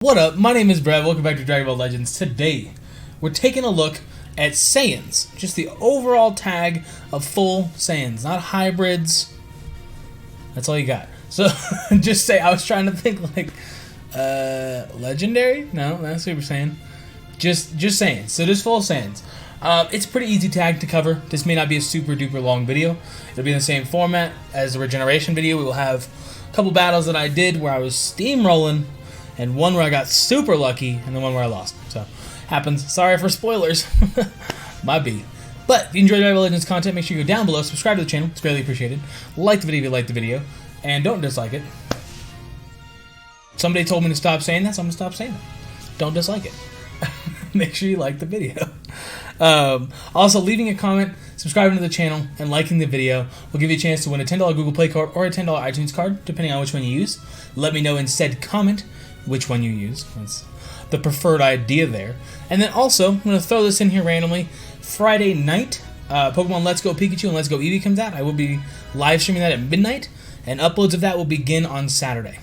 What up? My name is Brad. Welcome back to Dragon Ball Legends. Today, we're taking a look at Saiyans. Just the overall tag of full Saiyans, not hybrids. That's all you got. So, just say, I was trying to think like, legendary? No, that's Super Saiyan. Just Saiyans. So just full Saiyans. It's a pretty easy tag to cover. This may not be a super duper long video. It'll be in the same format as the regeneration video. We will have a couple battles that I did where I was steamrolling, and one where I got super lucky, and the one where I lost. So, happens. Sorry for spoilers. My B. But if you enjoy Dragon Ball Legends content, make sure you go down below, subscribe to the channel. It's greatly appreciated. Like the video if you like the video, and don't dislike it. Somebody told me to stop saying that, so I'm going to stop saying it. Don't dislike it. Make sure you like the video. Also, leaving a comment, subscribing to the channel, and liking the video will give you a chance to win a $10 Google Play card or a $10 iTunes card, depending on which one you use. Let me know in said comment which one you use. That's the preferred idea there. And then also, I'm going to throw this in here randomly. Friday night, Pokemon Let's Go Pikachu and Let's Go Eevee comes out. I will be live streaming that at midnight, and uploads of that will begin on Saturday.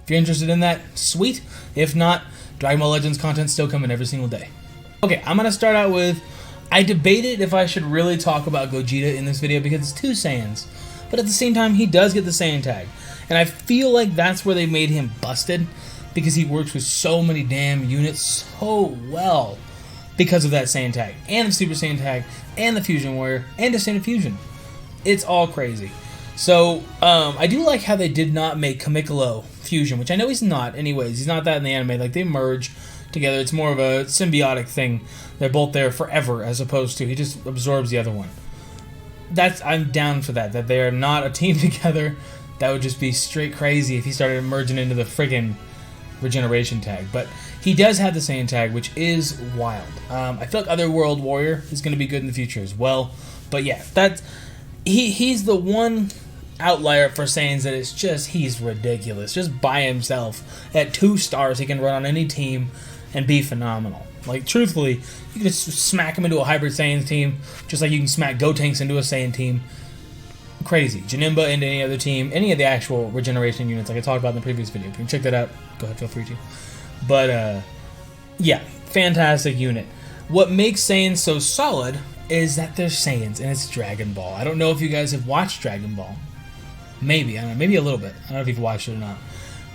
If you're interested in that, sweet. If not, Dragon Ball Legends content still coming every single day. Okay, I'm going to start out with, I debated if I should really talk about Gogeta in this video because it's two Saiyans. But at the same time, he does get the Saiyan tag. And I feel like that's where they made him busted, because he works with so many damn units so well because of that Saiyan tag, and the Super Saiyan tag, and the Fusion Warrior, and the Standard Fusion. It's all crazy. So, I do like how they did not make Kamikalo Fusion, which I know he's not anyways. He's not that in the anime. Like, they merge together. It's more of a symbiotic thing. They're both there forever, as opposed to he just absorbs the other one. I'm down for that they are not a team together. That would just be straight crazy if he started merging into the friggin' regeneration tag. But he does have the Saiyan tag, which is wild. I feel like Otherworld Warrior is going to be good in the future as well. But yeah, he's the one outlier for Saiyans that is just, he's ridiculous. Just by himself, at 2 stars, he can run on any team and be phenomenal. Like, truthfully, you can just smack him into a Hybrid Saiyan team, just like you can smack Gotenks into a Saiyan team. Crazy. Janemba into any other team, any of the actual regeneration units, like I talked about in the previous video. If you can check that out, go ahead, feel free to. But, yeah, fantastic unit. What makes Saiyans so solid is that they're Saiyans, and it's Dragon Ball. I don't know if you guys have watched Dragon Ball. Maybe, I don't know, maybe a little bit. I don't know if you've watched it or not.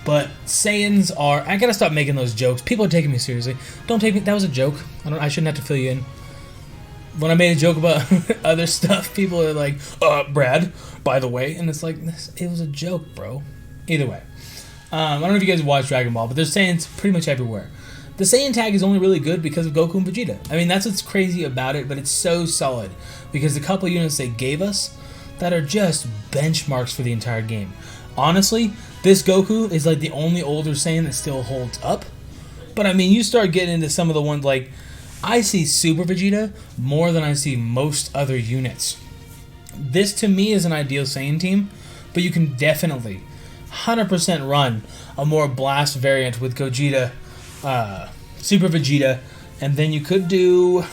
But Saiyans are, I gotta stop making those jokes. People are taking me seriously. Don't take me, that was a joke. I shouldn't have to fill you in. When I made a joke about other stuff, people are like, Brad, by the way. And it's like, it was a joke, bro. Either way. I don't know if you guys watch Dragon Ball, but there's Saiyans pretty much everywhere. The Saiyan tag is only really good because of Goku and Vegeta. I mean, that's what's crazy about it, but it's so solid. Because the couple units they gave us that are just benchmarks for the entire game. Honestly, this Goku is like the only older Saiyan that still holds up. But I mean, you start getting into some of the ones like, I see Super Vegeta more than I see most other units. This to me is an ideal Saiyan team, but you can definitely 100% run a more blast variant with Gogeta, Super Vegeta, and then you could do,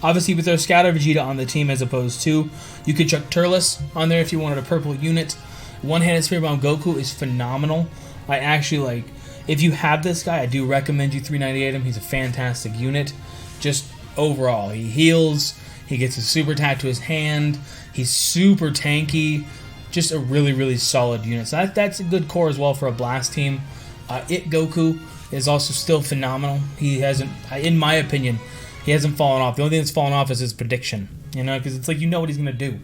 obviously with their Scatter Vegeta on the team as opposed to, you could chuck Turles on there if you wanted a purple unit. One-handed Spirit Bomb Goku is phenomenal. I actually like, if you have this guy, I do recommend you 398 him. He's a fantastic unit. Just overall, he heals, he gets his super attack to his hand, he's super tanky, just a really, really solid unit. So that's a good core as well for a blast team. Goku is also still phenomenal. He hasn't, in my opinion, he hasn't fallen off. The only thing that's fallen off is his prediction, you know, because it's like you know what he's going to do.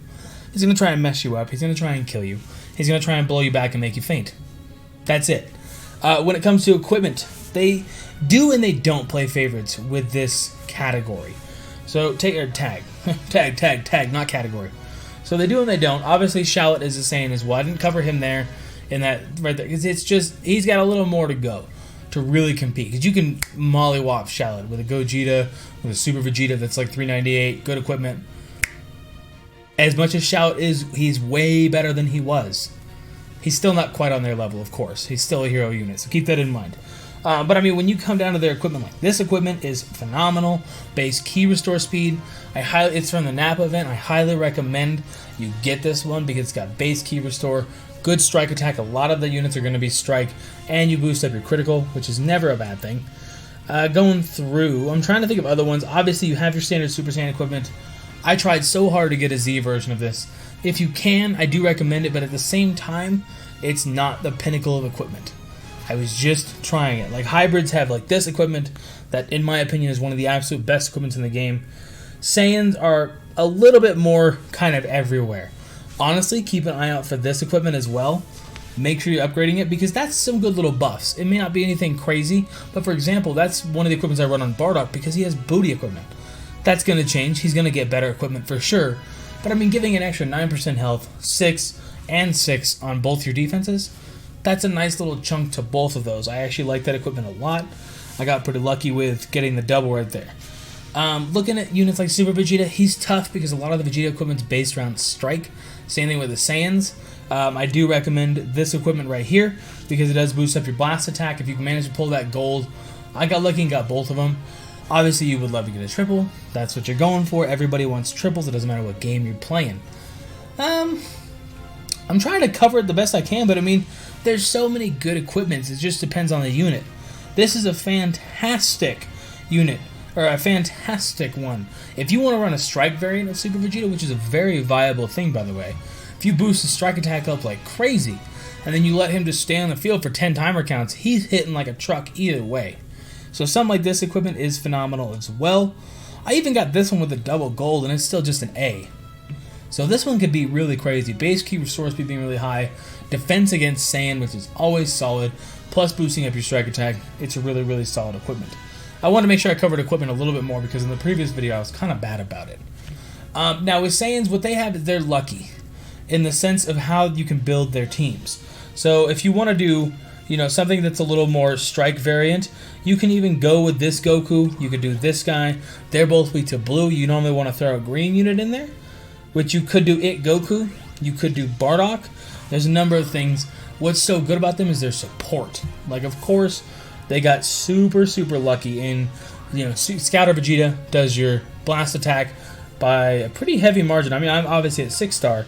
He's going to try and mess you up. He's going to try and kill you. He's going to try and blow you back and make you faint. That's it. When it comes to equipment, they do and they don't play favorites with this category. So tag, not category. So they do and they don't. Obviously, Shallot is the same as well. I didn't cover him there in that right there because it's just he's got a little more to go to really compete. Because you can mollywop Shallot with a Gogeta, with a Super Vegeta that's like 398, good equipment. As much as Shallot is, he's way better than he was. He's still not quite on their level, of course. He's still a hero unit, so keep that in mind. But I mean, when you come down to their equipment, like this equipment is phenomenal. Base key restore speed. It's from the Napa event. I highly recommend you get this one because it's got base key restore, good strike attack. A lot of the units are going to be strike, and you boost up your critical, which is never a bad thing. Going through, I'm trying to think of other ones. Obviously, you have your standard Super Saiyan equipment. I tried so hard to get a Z version of this. If you can, I do recommend it, but at the same time, it's not the pinnacle of equipment. I was just trying it. Like, hybrids have like this equipment that, in my opinion, is one of the absolute best equipments in the game. Saiyans are a little bit more kind of everywhere. Honestly, keep an eye out for this equipment as well. Make sure you're upgrading it, because that's some good little buffs. It may not be anything crazy, but for example, that's one of the equipments I run on Bardock because he has booty equipment. That's going to change. He's going to get better equipment for sure. But I mean, giving an extra 9% health, 6 and 6 on both your defenses, that's a nice little chunk to both of those. I actually like that equipment a lot. I got pretty lucky with getting the double right there. Looking at units like Super Vegeta, he's tough because a lot of the Vegeta equipment's based around strike. Same thing with the Saiyans. I do recommend this equipment right here because it does boost up your blast attack. If you can manage to pull that gold, I got lucky and got both of them. Obviously, you would love to get a triple. That's what you're going for. Everybody wants triples. It doesn't matter what game you're playing. I'm trying to cover it the best I can, but I mean, there's so many good equipments. It just depends on the unit. This is a fantastic unit, or a fantastic one. If you want to run a strike variant of Super Vegeta, which is a very viable thing, by the way, if you boost his strike attack up like crazy, and then you let him just stay on the field for 10 timer counts, he's hitting like a truck either way. So something like this equipment is phenomenal as well. I even got this one with a double gold, and it's still just an A. So this one could be really crazy. Base key restore speed being really high, defense against Saiyan, which is always solid, plus boosting up your strike attack. It's a really, really solid equipment. I want to make sure I covered equipment a little bit more because in the previous video I was kind of bad about it. Now with Saiyans, what they have is they're lucky in the sense of how you can build their teams. So if you want to do, you know, something that's a little more strike variant, you can even go with this Goku. You could do this guy. They're both weak to blue. You normally want to throw a green unit in there, which you could do It Goku. You could do Bardock. There's a number of things. What's so good about them is their support. Like, of course, they got super, super lucky in, you know, Scouter Vegeta does your blast attack by a pretty heavy margin. I mean, I'm obviously at 6-star,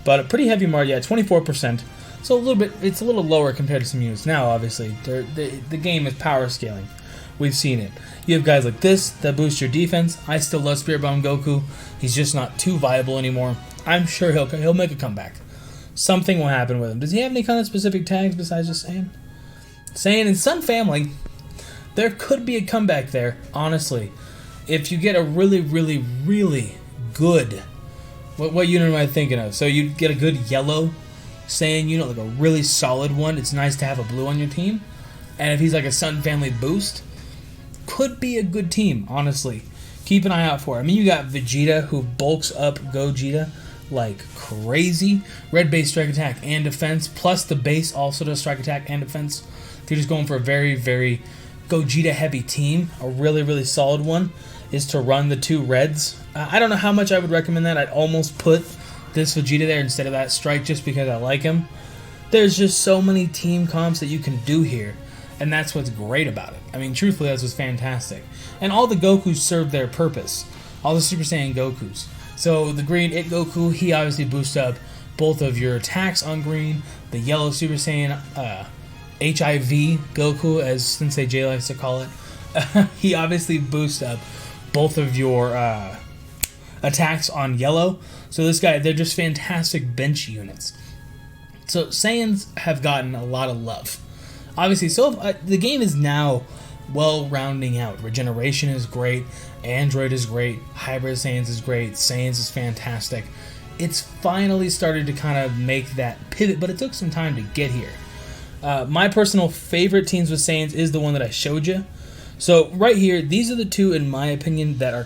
but a pretty heavy margin, yeah, 24%. So a little bit, it's a little lower compared to some units. Now, obviously, the game is power scaling. We've seen it. You have guys like this that boost your defense. I still love Spirit Bomb Goku. He's just not too viable anymore. I'm sure he'll make a comeback. Something will happen with him. Does he have any kind of specific tags besides just Saiyan? Saiyan and Sun Family, there could be a comeback there, honestly. If you get a really, really, really good... What unit am I thinking of? So you get a good yellow Saiyan unit, like a really solid one. It's nice to have a blue on your team. And if he's like a Sun Family boost, could be a good team, honestly. Keep an eye out for it. I mean, you got Vegeta, who bulks up Gogeta like crazy. Red base strike attack and defense, plus the base also does strike attack and defense. If you're just going for a very, very Gogeta heavy team, a really, really solid one is to run the 2 reds. I don't know how much I would recommend that. I'd almost put this Vegeta there instead of that strike just because I like him. There's just so many team comps that you can do here, and that's what's great about it. I mean, truthfully, that's what's fantastic. And all the Gokus serve their purpose. All the Super Saiyan Gokus. So the green It Goku, he obviously boosts up both of your attacks on green. The yellow Super Saiyan HIV Goku, as Sensei J likes to call it, he obviously boosts up both of your attacks on yellow. So this guy, they're just fantastic bench units. So Saiyans have gotten a lot of love. Obviously, so the game is now well rounding out. Regeneration is great. Android is great. Hybrid Saiyans is great. Saiyans is fantastic. It's finally started to kind of make that pivot, but it took some time to get here. My personal favorite teams with Saiyans is the one that I showed you. So right here, these are the 2, in my opinion, that are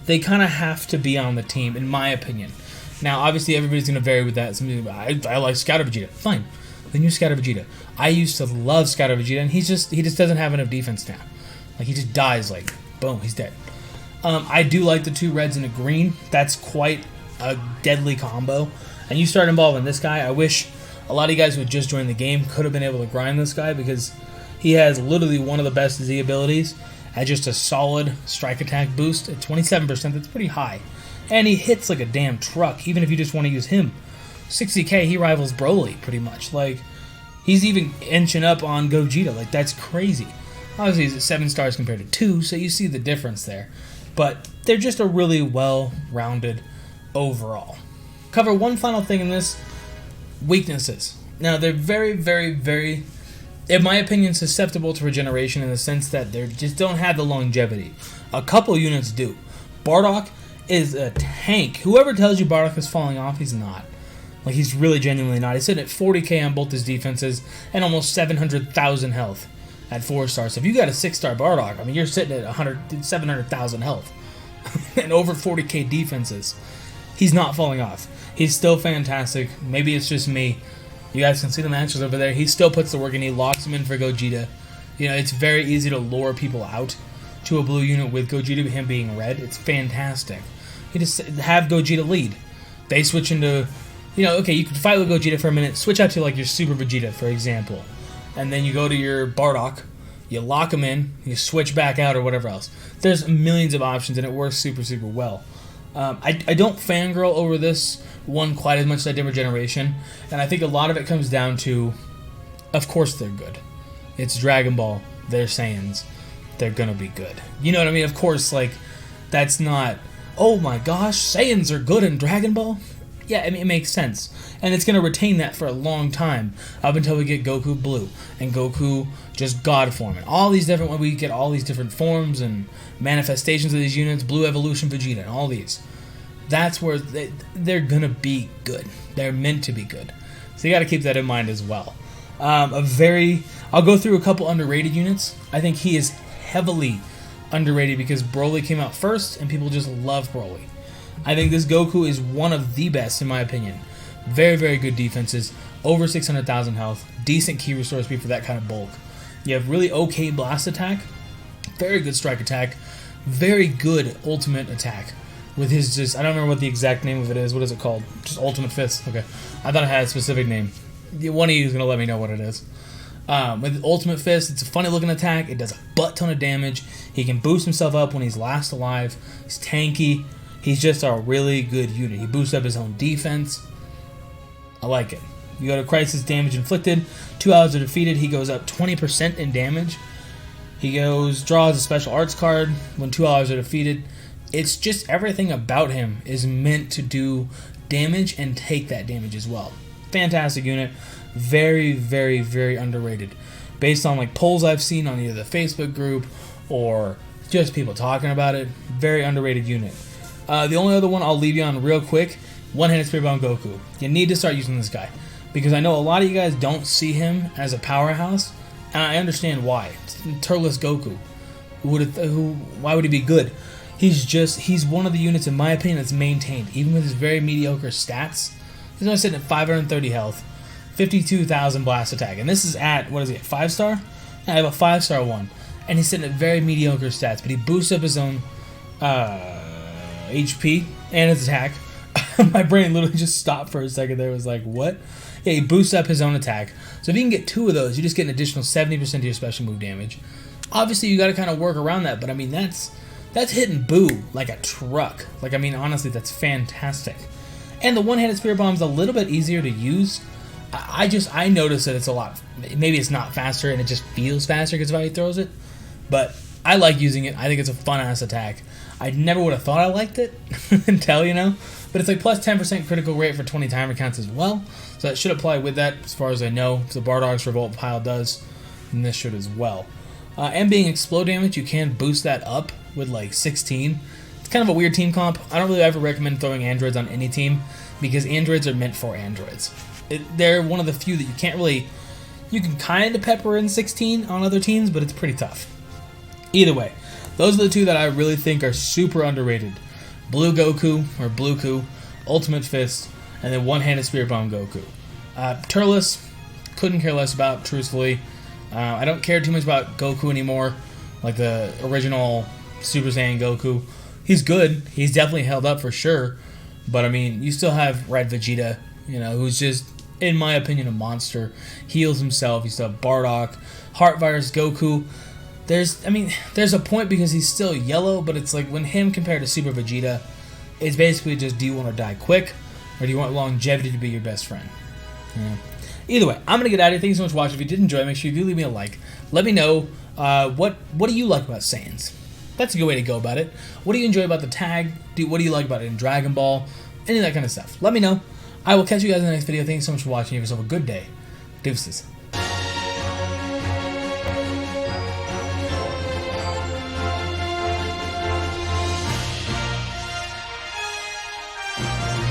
they kind of have to be on the team, in my opinion. Now, obviously, everybody's going to vary with that. I like Scouter Vegeta. Fine. Then you're Scouter Vegeta. I used to love Scouter Vegeta, and he just doesn't have enough defense now. Like, he just dies, like, boom, he's dead. I do like the 2 reds and a green. That's quite a deadly combo. And you start involving this guy. I wish a lot of you guys who had just joined the game could have been able to grind this guy, because he has literally one of the best Z abilities at just a solid strike attack boost at 27%. That's pretty high. And he hits like a damn truck, even if you just want to use him. 60k, he rivals Broly pretty much. Like, he's even inching up on Gogeta. Like, that's crazy. Obviously, he's at 7 stars compared to 2, so you see the difference there. But they're just a really well-rounded overall. Cover one final thing in this: weaknesses. Now, they're very, very, very, in my opinion, susceptible to regeneration in the sense that they just don't have the longevity. A couple units do. Bardock is a tank. Whoever tells you Bardock is falling off, he's not. Like, he's really genuinely not. He's sitting at 40k on both his defenses and almost 700,000 health at 4 stars. So if you got a 6-star Bardock, I mean, you're sitting at 700,000 health and over 40k defenses. He's not falling off. He's still fantastic. Maybe it's just me. You guys can see the matches over there. He still puts the work in. He locks him in for Gogeta. You know, it's very easy to lure people out to a blue unit with Gogeta, him being red. It's fantastic. You just have Gogeta lead. They switch into, you know, okay, you can fight with Gogeta for a minute, switch out to like your Super Vegeta, for example. And then you go to your Bardock, you lock him in, you switch back out or whatever else. There's millions of options and it works super, super well. I don't fangirl over this one quite as much as I did Regeneration, and I think a lot of it comes down to, of course they're good. It's Dragon Ball, they're Saiyans, they're gonna be good. You know what I mean? Of course, like, that's not, oh my gosh, Saiyans are good in Dragon Ball? Yeah, I mean, it makes sense. And it's gonna retain that for a long time, up until we get Goku Blue, and Goku just God form, and all these different, we get all these different forms and manifestations of these units, Blue Evolution Vegeta, and all these. That's where they're gonna be good. They're meant to be good. So you gotta keep that in mind as well. I'll go through a couple underrated units. I think he is heavily underrated because Broly came out first and people just love Broly. I think this Goku is one of the best in my opinion. Very, very good defenses, over 600,000 health, decent key restore speed for that kind of bulk. You have really okay blast attack, very good strike attack, very good ultimate attack. With his just, I don't remember what the exact name of it is. What is it called? Just Ultimate Fist. Okay. I thought it had a specific name. One of you is going to let me know what it is. With Ultimate Fist, it's a funny looking attack. It does a butt ton of damage. He can boost himself up when he's last alive. He's tanky. He's just a really good unit. He boosts up his own defense. I like it. You go to Crisis Damage Inflicted. 2 allies are defeated. He goes up 20% in damage. He draws a special arts card when 2 allies are defeated. It's just everything about him is meant to do damage and take that damage as well. Fantastic unit. Very, very, very underrated. Based on like polls I've seen on either the Facebook group or just people talking about it. Very underrated unit. The only other one I'll leave you on real quick, One-Handed Spirit Bomb Goku. You need to start using this guy. Because I know a lot of you guys don't see him as a powerhouse. And I understand why. It's Turles Goku. Why would he be good? He's one of the units, in my opinion, that's maintained, even with his very mediocre stats. He's only sitting at 530 health, 52,000 blast attack, and this is at, what is he, 5-star? I have a 5-star one, and he's sitting at very mediocre stats, but he boosts up his own HP and his attack. My brain literally just stopped for a second there. It was like, what? Yeah, he boosts up his own attack. So if you can get 2 of those, you just get an additional 70% of your special move damage. Obviously, you got to kind of work around that, but I mean, that's hitting Boo like a truck. Like, I mean, honestly, that's fantastic. And the One-Handed Spirit Bomb is a little bit easier to use. I noticed that it's a lot, maybe it's not faster and it just feels faster because of how he throws it. But I like using it. I think it's a fun-ass attack. I never would have thought I liked it until, you know. But it's like plus 10% critical rate for 20 timer counts as well. So that should apply with that as far as I know. If the Bardock's Revolt pile does, then this should as well. And being explode damage, you can boost that up with like 16. It's kind of a weird team comp. I don't really ever recommend throwing androids on any team because androids are meant for androids. They're one of the few that you can't really, you can kind of pepper in 16 on other teams, but it's pretty tough. Either way, those are the 2 that I really think are super underrated. Blue Goku, or Blueku, Ultimate Fist, and then One-Handed Spirit Bomb Goku. Turles, couldn't care less about, truthfully. I don't care too much about Goku anymore, like the original Super Saiyan Goku. He's good. He's definitely held up for sure. But, I mean, you still have Red Vegeta, you know, who's just, in my opinion, a monster. Heals himself. You still have Bardock, Heart Virus Goku. There's a point because he's still yellow, but it's like when him compared to Super Vegeta, it's basically just do you want to die quick? Or do you want longevity to be your best friend? Yeah. Either way, I'm going to get out of here. Thank you so much for watching. If you did enjoy, make sure you do leave me a like. Let me know what do you like about Saiyans? That's a good way to go about it. What do you enjoy about the tag? What do you like about it in Dragon Ball? Any of that kind of stuff. Let me know. I will catch you guys in the next video. Thank you so much for watching. Have yourself a good day. Deuces.